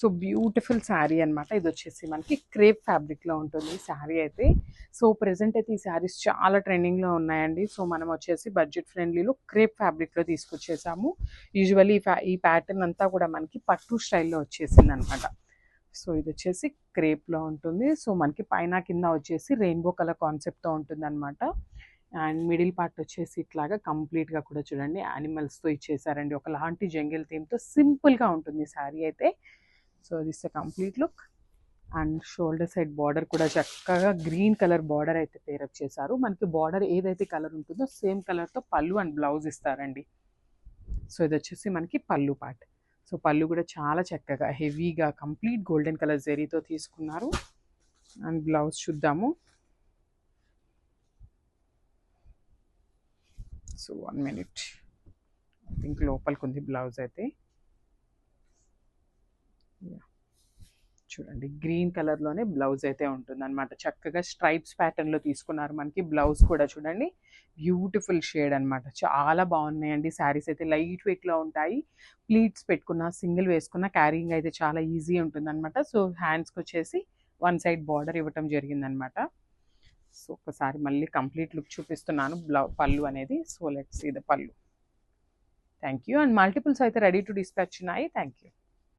So beautiful sari అనమాట. ఇది వచ్చేసి మనకి క్రేప్ ఫ్యాబ్రిక్లో ఉంటుంది శారీ అయితే. సో ప్రెజెంట్ అయితే ఈ శారీస్ చాలా ట్రెండింగ్లో ఉన్నాయండి. సో మనం వచ్చేసి బడ్జెట్ ఫ్రెండ్లీలో క్రేప్ ఫ్యాబ్రిక్లో తీసుకొచ్చేసాము. యూజువల్లీ ఈ ప్యాటర్న్ అంతా కూడా మనకి పట్టు స్టైల్లో వచ్చేసింది అనమాట. సో ఇది వచ్చేసి క్రేప్లో ఉంటుంది. సో మనకి పైన కింద వచ్చేసి రెయిన్బో కలర్ కాన్సెప్ట్తో ఉంటుంది అనమాట. అండ్ మిడిల్ పార్ట్ వచ్చేసి ఇట్లాగా కంప్లీట్గా కూడా చూడండి యానిమల్స్తో ఇచ్చేసారండి. ఒకలాంటి జంగిల్ థీమ్తో సింపుల్గా ఉంటుంది శారీ అయితే. So this a complete look. And shoulder side border కూడా చక్కగా గ్రీన్ కలర్ బార్డర్ అయితే పేరప్ చేశారు. మనకి బార్డర్ ఏదైతే కలర్ ఉంటుందో సేమ్ కలర్తో పళ్ళు అండ్ బ్లౌజ్ ఇస్తారండి. సో ఇది వచ్చేసి మనకి పళ్ళు పార్ట్. సో పళ్ళు కూడా చాలా చక్కగా హెవీగా కంప్లీట్ గోల్డెన్ కలర్ జరీతో తీసుకున్నారు. అండ్ బ్లౌజ్ చూద్దాము. So 1 minute. ఐ థింక్ లోపలికి ఉంది బ్లౌజ్ అయితే. చూడండి గ్రీన్ కలర్లోనే బ్లౌజ్ అయితే ఉంటుంది అనమాట. చక్కగా స్ట్రైప్స్ ప్యాటర్న్లో తీసుకున్నారు. మనకి బ్లౌజ్ కూడా చూడండి బ్యూటిఫుల్ షేడ్ అనమాట. చాలా బాగున్నాయండి శారీస్ అయితే. లైట్ వెయిట్లో ఉంటాయి. ప్లీట్స్ పెట్టుకున్న సింగిల్ వేసుకున్న క్యారింగ్ అయితే చాలా ఈజీ ఉంటుంది అనమాట. సో హ్యాండ్స్కి వచ్చేసి 1 side బార్డర్ ఇవ్వటం జరిగిందనమాట. సో ఒకసారి మళ్ళీ కంప్లీట్ లుక్ చూపిస్తున్నాను పళ్ళు అనేది. సో లెట్స్ సీ ద పళ్ళు. Thank you. అండ్ మల్టిపుల్స్ అయితే రెడీ టు డిస్పాచ్ ఉన్నాయి. Thank you.